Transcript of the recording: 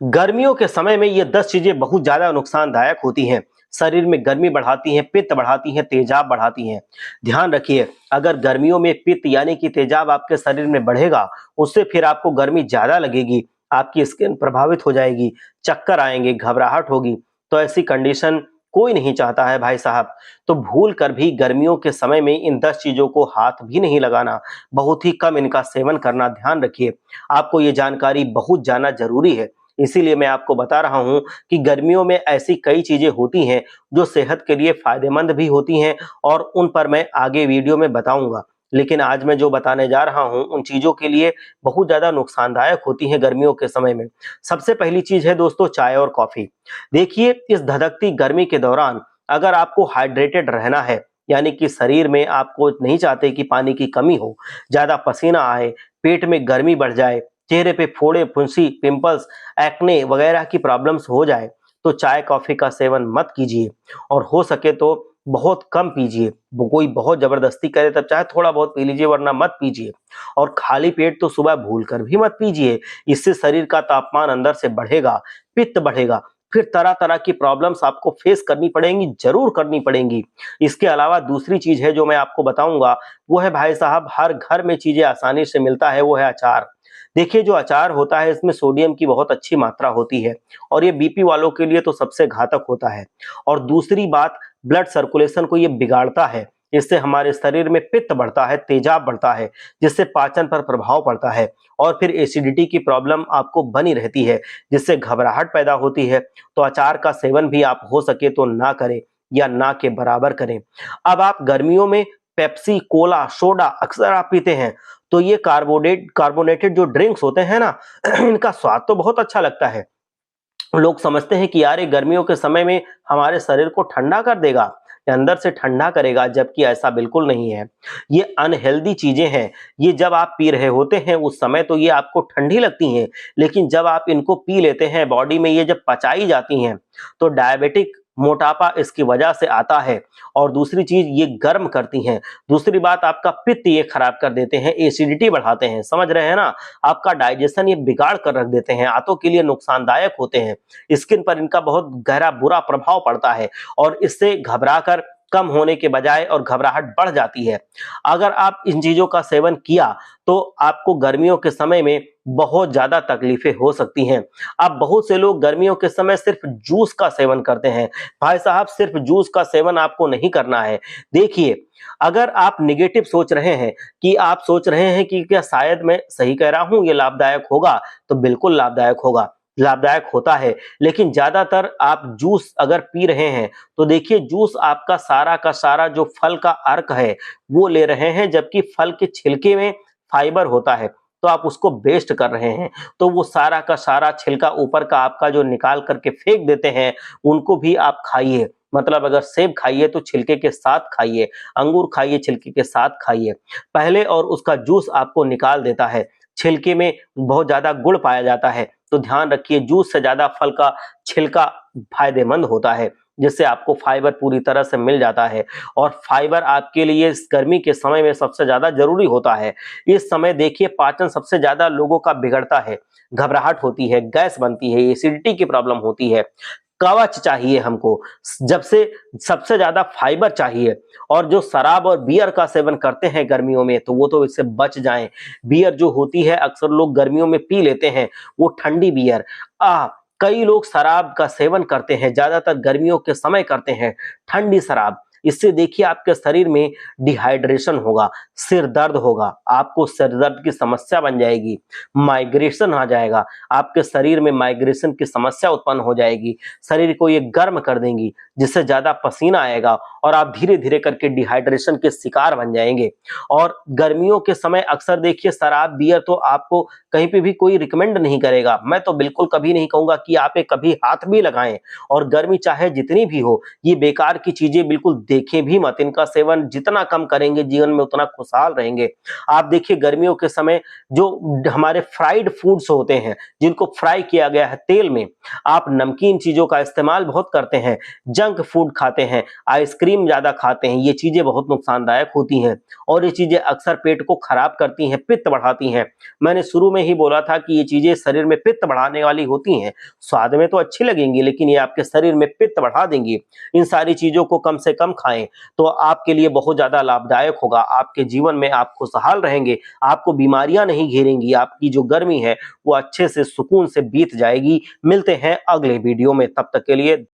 गर्मियों के समय में ये 10 चीजें बहुत ज्यादा नुकसानदायक होती हैं। शरीर में गर्मी बढ़ाती हैं, पित्त बढ़ाती हैं, तेजाब बढ़ाती हैं। ध्यान रखिए, अगर गर्मियों में पित्त यानी कि तेजाब आपके शरीर में बढ़ेगा, उससे फिर आपको गर्मी ज्यादा लगेगी, आपकी स्किन प्रभावित हो जाएगी, चक्कर आएंगे, घबराहट होगी। तो ऐसी कंडीशन कोई नहीं चाहता है भाई साहब। तो भूल कर भी गर्मियों के समय में इन 10 चीजों को हाथ भी नहीं लगाना, बहुत ही कम इनका सेवन करना। ध्यान रखिए, आपको ये जानकारी बहुत जानना जरूरी है। इसीलिए मैं आपको बता रहा हूं कि गर्मियों में ऐसी कई चीजें होती हैं जो सेहत के लिए फायदेमंद भी होती हैं, और उन पर मैं आगे वीडियो में बताऊंगा। लेकिन आज मैं जो बताने जा रहा हूं उन चीजों के लिए बहुत ज्यादा नुकसानदायक होती हैं गर्मियों के समय में। सबसे पहली चीज है दोस्तों, चाय और कॉफी। देखिए, इस धधकती गर्मी के दौरान अगर आपको हाइड्रेटेड रहना है, यानी कि शरीर में आपको नहीं चाहते कि पानी की कमी हो, ज्यादा पसीना आए, पेट में गर्मी बढ़ जाए, चेहरे पे फोड़े, फुंसी, पिंपल्स, एक्ने वगैरह की प्रॉब्लम्स हो जाए, तो चाय कॉफी का सेवन मत कीजिए, और हो सके तो बहुत कम पीजिए। कोई बहुत जबरदस्ती करे तब चाहे थोड़ा बहुत पी लीजिए, वरना मत पीजिए। और खाली पेट तो सुबह भूल कर भी मत पीजिए, इससे शरीर का तापमान अंदर से बढ़ेगा, पित्त बढ़ेगा, फिर तरह तरह की प्रॉब्लम्स आपको फेस करनी पड़ेंगी, जरूर करनी पड़ेंगी। इसके अलावा दूसरी चीज है जो मैं आपको बताऊंगा, वो है भाई साहब, हर घर में चीजें आसानी से मिलता है, वो है अचार। देखिए, जो अचार होता है इसमें सोडियम की बहुत अच्छी मात्रा होती है, और ये बीपी वालों के लिए तो सबसे घातक होता है। और दूसरी बात, ब्लड सर्कुलेशन को ये बिगाड़ता है। इससे हमारे शरीर में पित्त बढ़ता है, तेजाब बढ़ता है, जिससे पाचन पर प्रभाव पड़ता है, और फिर एसिडिटी की प्रॉब्लम आपको बनी रहती है, जिससे घबराहट पैदा होती है। तो अचार का सेवन भी आप हो सके तो ना करें, या ना के बराबर करें। अब आप गर्मियों में पेप्सी, कोला, सोडा अक्सर आप पीते हैं, तो ये कार्बोनेटेड जो ड्रिंक्स होते हैं ना, इनका स्वाद तो बहुत अच्छा लगता है। लोग समझते हैं कि यार ये गर्मियों के समय में हमारे शरीर को ठंडा कर देगा, ये अंदर से ठंडा करेगा, जबकि ऐसा बिल्कुल नहीं है। ये अनहेल्दी चीजें हैं। ये जब आप पी रहे होते हैं उस समय तो ये आपको ठंडी लगती हैं, लेकिन जब आप इनको पी लेते हैं, बॉडी में ये जब पचाई जाती हैं, तो डायबिटिक, मोटापा इसकी वजह से आता है। और दूसरी चीज, ये गर्म करती हैं। दूसरी बात, आपका पित्त ये खराब कर देते हैं, एसिडिटी बढ़ाते हैं, समझ रहे हैं ना। आपका डाइजेशन ये बिगाड़ कर रख देते हैं, आंतों के लिए नुकसानदायक होते हैं, स्किन पर इनका बहुत गहरा बुरा प्रभाव पड़ता है, और इससे घबरा कर कम होने के बजाय और घबराहट बढ़ जाती है। अगर आप इन चीजों का सेवन किया तो आपको गर्मियों के समय में बहुत ज्यादा तकलीफें हो सकती हैं। अब बहुत से लोग गर्मियों के समय सिर्फ जूस का सेवन करते हैं। भाई साहब, सिर्फ जूस का सेवन आपको नहीं करना है। देखिए, अगर आप निगेटिव सोच रहे हैं, कि आप सोच रहे हैं कि क्या शायद मैं सही कह रहा हूं, ये लाभदायक होगा, तो बिल्कुल लाभदायक होगा, लाभदायक होता है। लेकिन ज्यादातर आप जूस अगर पी रहे हैं, तो देखिए, जूस आपका सारा का सारा जो फल का अर्क है वो ले रहे हैं, जबकि फल के छिलके में फाइबर होता है, तो आप उसको वेस्ट कर रहे हैं। तो वो सारा का सारा छिलका ऊपर का आपका जो निकाल करके फेंक देते हैं, उनको भी आप खाइए। मतलब अगर सेब खाइए तो छिलके के साथ खाइए, अंगूर खाइए छिलके के साथ खाइए पहले, और उसका जूस आपको निकाल देता है। छिलके में बहुत ज्यादा गुण पाया जाता है, तो ध्यान रखिए, जूस से ज्यादा फल का छिलका फायदेमंद होता है, जिससे आपको फाइबर पूरी तरह से मिल जाता है। और फाइबर आपके लिए इस गर्मी के समय में सबसे ज्यादा जरूरी होता है। इस समय देखिए, पाचन सबसे ज्यादा लोगों का बिगड़ता है, घबराहट होती है, गैस बनती है, एसिडिटी की प्रॉब्लम होती है, कवच चाहिए हमको, जब से सबसे ज्यादा फाइबर चाहिए। और जो शराब और बियर का सेवन करते हैं गर्मियों में, तो वो तो इससे बच जाएं। बियर जो होती है अक्सर लोग गर्मियों में पी लेते हैं, वो ठंडी बियर। कई लोग शराब का सेवन करते हैं, ज्यादातर गर्मियों के समय करते हैं, ठंडी शराब। इससे देखिए, आपके शरीर में डिहाइड्रेशन होगा, सिर दर्द होगा, आपको सिर दर्द की समस्या बन जाएगी, माइग्रेशन आ जाएगा, आपके शरीर में माइग्रेशन की समस्या उत्पन्न हो जाएगी, शरीर को ये गर्म कर देंगी, जिससे ज्यादा पसीना आएगा, और आप धीरे धीरे करके डिहाइड्रेशन के शिकार बन जाएंगे। और गर्मियों के समय अक्सर देखिए, शराब बियर तो आपको कहीं पे भी कोई रिकमेंड नहीं करेगा। मैं तो बिल्कुल कभी नहीं कहूंगा कि आप कभी हाथ भी लगाएं। और गर्मी चाहे जितनी भी हो, ये बेकार की चीजें बिल्कुल देखें भी मत। इनका सेवन जितना कम करेंगे जीवन में उतना खुशहाल रहेंगे। आप देखिए गर्मियों के समय जो हमारे फ्राइड फूड्स होते हैं, जिनको फ्राई किया गया है तेल में, आप नमकीन चीज़ों का इस्तेमाल बहुत करते हैं, जंक फूड खाते हैं, आइसक्रीम ज़्यादा खाते हैं, ये चीज़ें बहुत नुकसानदायक होती हैं और ये चीज़ें अक्सर पेट को खराब करती हैं, पित्त बढ़ाती हैं। मैंने शुरू में ही बोला था कि ये चीज़ें शरीर में पित्त बढ़ाने वाली होती हैं। स्वाद में तो अच्छी लगेंगी लेकिन ये आपके शरीर में पित्त बढ़ा देंगी। इन सारी चीज़ों को कम से कम खाएँ, तो आपके लिए बहुत ज़्यादा लाभदायक होगा। आपके जीवन में आप खुशहाल रहेंगे, आपको बीमारियाँ नहीं घेरेंगी, आपकी जो गर्मी है वो अच्छे से सुकून से बीत जाएगी। मिलते हैं अगले वीडियो में, तब तक के लिए